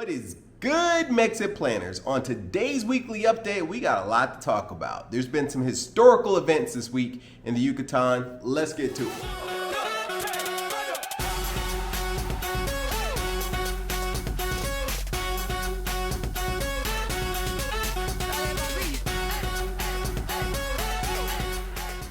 What is good, Mexit planners? On today's weekly update, we got a lot to talk about. There's been some historical events this week in the Yucatan. Let's get to it.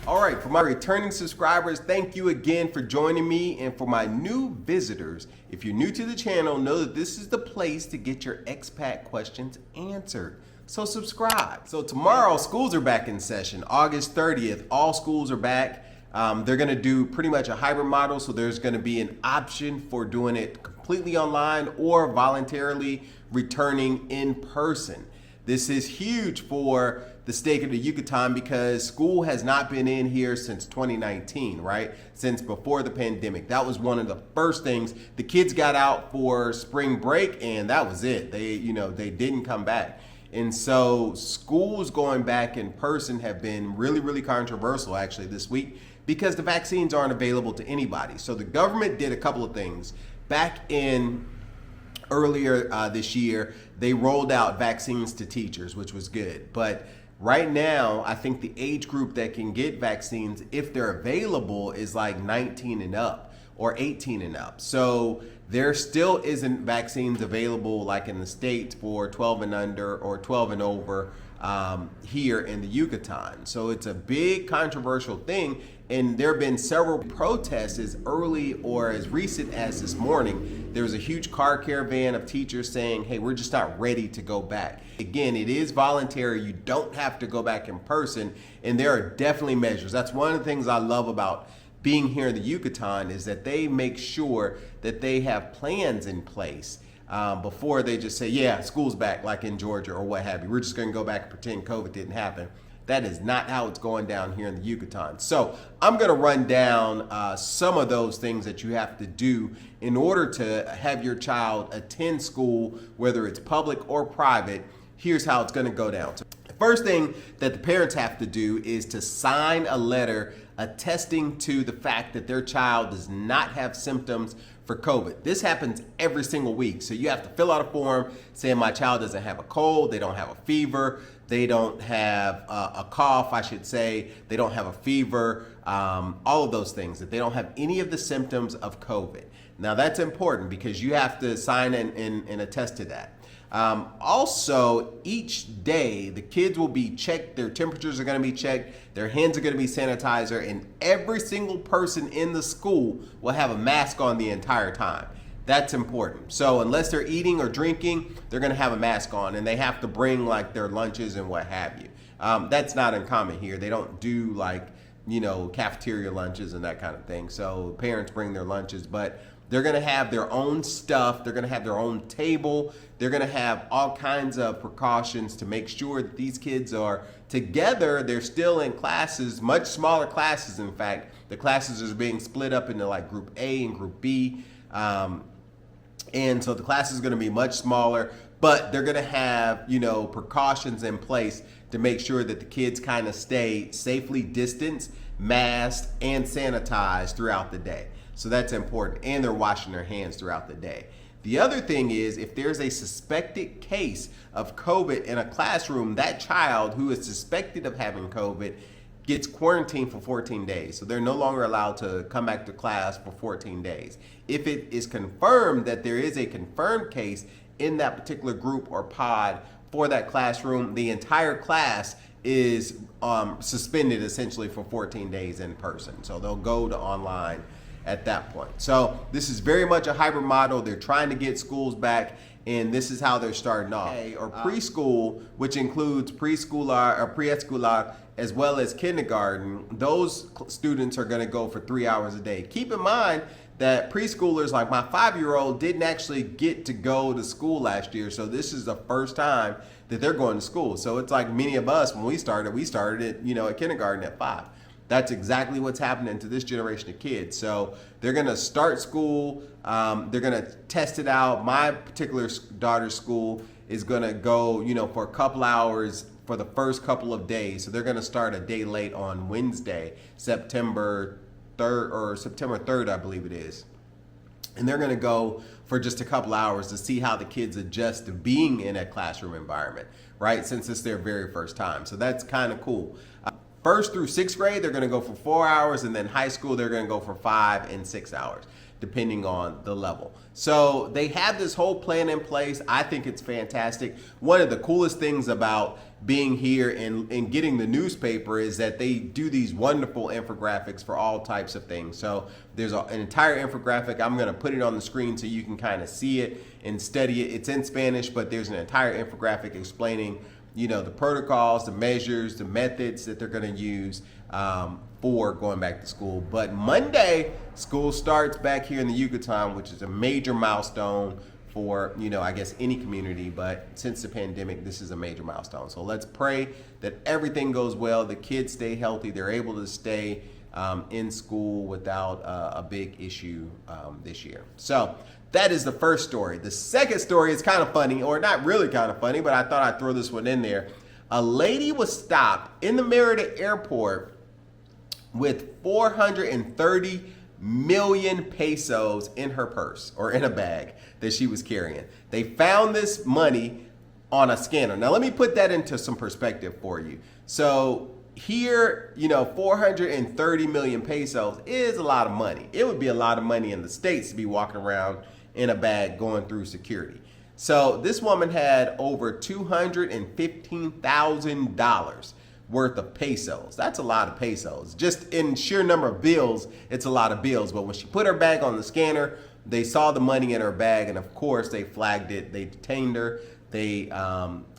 All right, for my returning subscribers, thank you again for joining me. And for my new visitors, if you're new to the channel, know that this is the place to get your expat questions answered. So subscribe. So tomorrow, schools are back in session. August 30th, all schools are back. They're gonna do pretty much a hybrid model. So there's gonna be an option for doing it completely online or voluntarily returning in person. This is huge for the state of the Yucatan because school has not been in here since 2019, right? Since before the pandemic. That was one of the first things. The kids got out for spring break and that was it. They didn't come back. And so schools going back in person have been really controversial actually this week because the vaccines aren't available to anybody. So the government did a couple of things. Back in earlier this year, they rolled out vaccines to teachers, which was good. But right now, I think the age group that can get vaccines, if they're available, is like 19 and up or 18 and up. So there still isn't vaccines available like in the States for 12 and under or 12 and over here in the Yucatan. So it's a big controversial thing. And there have been several protests as early or as recent as this morning. There was a huge car caravan of teachers saying, hey, we're just not ready to go back. Again, it is voluntary. You don't have to go back in person. And there are definitely measures. That's one of the things I love about being here in the Yucatan is that they make sure that they have plans in place before they just say, yeah, school's back, like in Georgia or what have you. We're just going to go back and pretend COVID didn't happen. That is not how it's going down here in the Yucatan. So I'm going to run down some of those things that you have to do in order to have your child attend school, whether it's public or private. Here's how it's going to go down. So the first thing that the parents have to do is to sign a letter attesting to the fact that their child does not have symptoms for COVID. This happens every single week. So you have to fill out a form saying my child doesn't have a cold, they don't have a fever, they don't have a cough, I should say, they don't have a fever, all of those things, that they don't have any of the symptoms of COVID. Now that's important because you have to sign and attest to that. Also, each day, the kids will be checked, their temperatures are going to be checked, their hands are going to be sanitizer, and every single person in the school will have a mask on the entire time. That's important. So unless they're eating or drinking, they're going to have a mask on, and they have to bring like their lunches and what have you. That's not uncommon here. They don't do like, cafeteria lunches and that kind of thing. So parents bring their lunches, but they're going to have their own stuff. They're going to have their own table. They're going to have all kinds of precautions to make sure that these kids are together. They're still in classes, much smaller classes. In fact, the classes are being split up into like group A and group B. And so the class is going to be much smaller, but they're going to have, precautions in place to make sure that the kids kind of stay safely distanced, masked, and sanitized throughout the day. So that's important. And they're washing their hands throughout the day. The other thing is if there's a suspected case of COVID in a classroom, that child who is suspected of having COVID gets quarantined for 14 days. So they're no longer allowed to come back to class for 14 days. If it is confirmed that there is a confirmed case in that particular group or pod for that classroom, the entire class is suspended essentially for 14 days in person. So they'll go to online at that point. So this is very much a hybrid model. They're trying to get schools back, and this is how they're starting off. Or preschool, which includes preschooler or preescolar as well as kindergarten, those students are going to go for 3 hours a day. Keep in mind that preschoolers like my 5-year-old didn't actually get to go to school last year. So this is the first time that they're going to school. So it's like many of us, when we started at kindergarten at 5. That's exactly what's happening to this generation of kids. So they're going to start school. They're going to test it out. My particular daughter's school is going to go, for a couple hours for the first couple of days. So they're going to start a day late on Wednesday, September 3rd, I believe it is. And they're going to go for for just a couple hours to see how the kids adjust to being in a classroom environment, right? Since it's their very first time. So that's kind of cool. First through sixth grade, they're going to go for 4 hours, and then high school, they're going to go for 5 and 6 hours, depending on the level. So they have this whole plan in place. I think it's fantastic. One of the coolest things about being here and getting the newspaper is that they do these wonderful infographics for all types of things. So there's an entire infographic. I'm going to put it on the screen so you can kind of see it and study it. It's in Spanish, but there's an entire infographic explaining, you know, the protocols, the measures, the methods that they're going to use for going back to school. But Monday, school starts back here in the Yucatan, which is a major milestone for, you know, I guess any community, but since the pandemic, this is a major milestone. So let's pray that everything goes well, the kids stay healthy, they're able to stay in school without a big issue this year. So that is the first story. The second story is kind of funny, or not really kind of funny, but I thought I'd throw this one in there. A lady was stopped in the Merida airport with 430 million pesos in her purse or in a bag that she was carrying. They found this money on a scanner. Now let me put that into some perspective for you. So here, you know, 430 million pesos is a lot of money. It would be a lot of money in the States to be walking around in a bag going through security. So this woman had over $215,000 worth of pesos. That's a lot of pesos. Just in sheer number of bills, it's a lot of bills. But when she put her bag on the scanner, they saw the money in her bag, and of course they flagged it. They detained her. They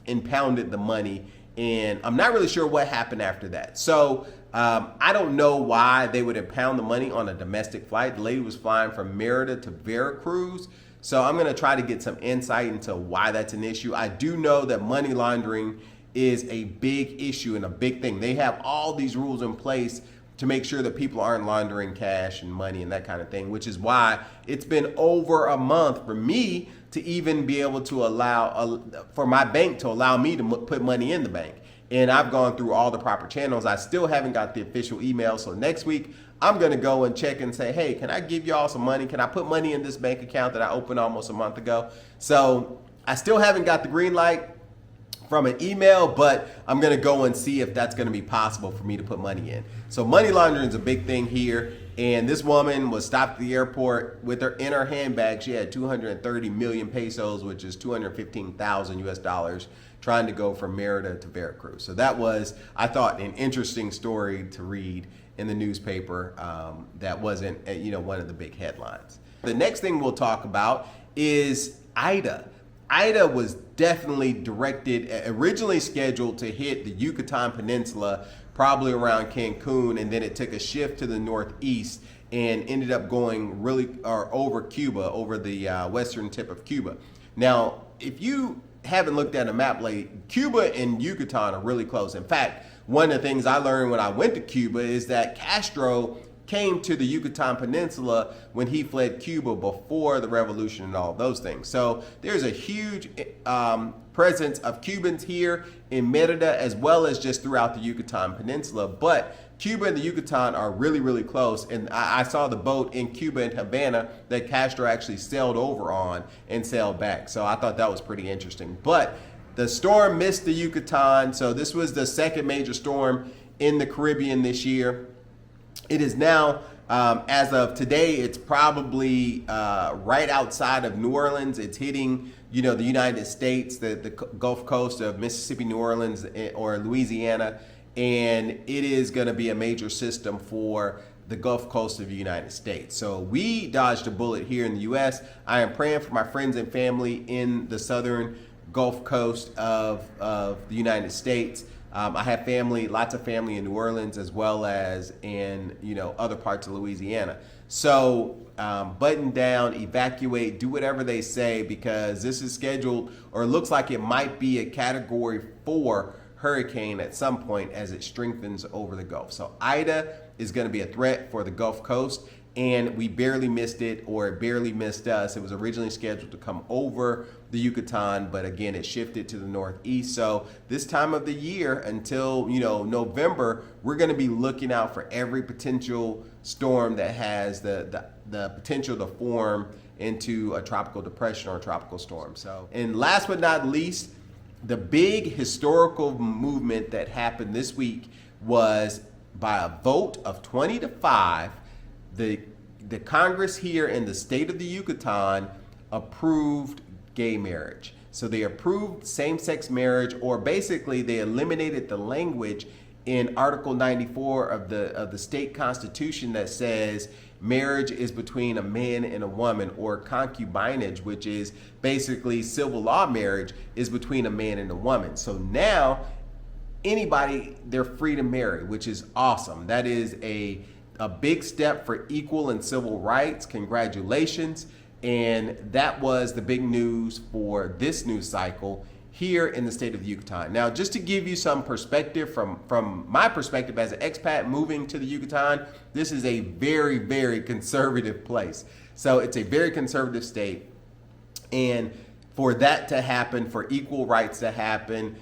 impounded the money, and I'm not really sure what happened after that. So I don't know why they would impound the money on a domestic flight. The lady was flying from Merida to Veracruz. So I'm going to try to get some insight into why that's an issue. I do know that money laundering is a big issue and a big thing. They have all these rules in place to make sure that people aren't laundering cash and money and that kind of thing, which is why it's been over a month for me to even be able to allow, for my bank to allow me to put money in the bank. And I've gone through all the proper channels. I still haven't got the official email. So next week, I'm going to go and check and say, hey, can I give y'all some money? Can I put money in this bank account that I opened almost a month ago? So I still haven't got the green light from an email, but I'm going to go and see if that's going to be possible for me to put money in. So money laundering is a big thing here. And this woman was stopped at the airport with her in her handbag. She had 230 million pesos, which is 215,000 US dollars, trying to go from Merida to Veracruz. So that was, I thought, an interesting story to read in the newspaper. That wasn't, you know, one of the big headlines. The next thing we'll talk about is Ida. Ida was definitely originally scheduled to hit the Yucatan Peninsula, probably around Cancun, and then it took a shift to the northeast and ended up going over Cuba, over the western tip of Cuba. Now, if you haven't looked at a map lately, Cuba and Yucatan are really close. In fact, one of the things I learned when I went to Cuba is that Castro came to the Yucatan Peninsula when he fled Cuba before the revolution and all of those things. So there's a huge presence of Cubans here in Merida, as well as just throughout the Yucatan Peninsula. But Cuba and the Yucatan are really, really close. And I saw the boat in Cuba and Havana that Castro actually sailed over on and sailed back. So I thought that was pretty interesting. But the storm missed the Yucatan. So this was the second major storm in the Caribbean this year. It is now, as of today, it's probably right outside of New Orleans. It's hitting, you know, the United States, the Gulf Coast of Mississippi, New Orleans, or Louisiana. And it is going to be a major system for the Gulf Coast of the United States. So we dodged a bullet here in the U.S. I am praying for my friends and family in the southern Gulf Coast of the United States. I have family, lots of family in New Orleans, as well as in, you know, other parts of Louisiana. So button down, evacuate, do whatever they say, because this is scheduled, or looks like it might be a Category 4 hurricane at some point as it strengthens over the Gulf. So Ida is going to be a threat for the Gulf Coast, and we barely missed it, or it barely missed us. It was originally scheduled to come over the Yucatan, but again, it shifted to the northeast. So this time of the year until, you know, November, we're going to be looking out for every potential storm that has the potential to form into a tropical depression or a tropical storm. So, and last but not least, the big historical movement that happened this week was by a vote of 20-5, the Congress here in the state of the Yucatan approved gay marriage. So they approved same-sex marriage, or basically they eliminated the language in Article 94 of the state constitution that says marriage is between a man and a woman, or concubinage, which is basically civil law marriage, is between a man and a woman. So now anybody, they're free to marry, which is awesome. That is a big step for equal and civil rights. Congratulations. And that was the big news for this news cycle here in the state of Yucatan. Now, just to give you some perspective from my perspective as an expat moving to the Yucatan, this is a very, very conservative place. So it's a very conservative state. And for that to happen, for equal rights to happen,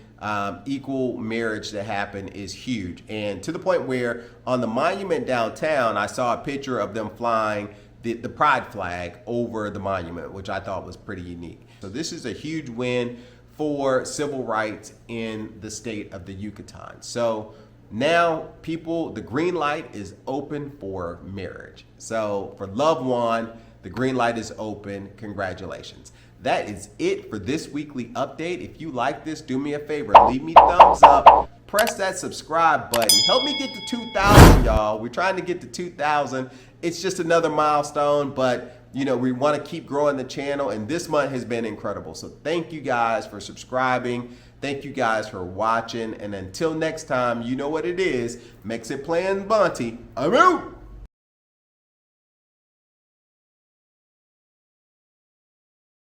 equal marriage to happen is huge. And to the point where on the monument downtown, I saw a picture of them flying the pride flag over the monument, which I thought was pretty unique. So this is a huge win for civil rights in the state of the Yucatan. So now people, the green light is open for marriage. So for loved one, the green light is open. Congratulations. That is it for this weekly update. If you like this, do me a favor, leave me thumbs up, press that subscribe button. Help me get to 2,000, y'all. We're trying to get to 2,000. It's just another milestone, but you know, we want to keep growing the channel, and this month has been incredible. So thank you guys for subscribing. Thank you guys for watching. And until next time, you know what it is. MexitPlans Bonte, I'm out.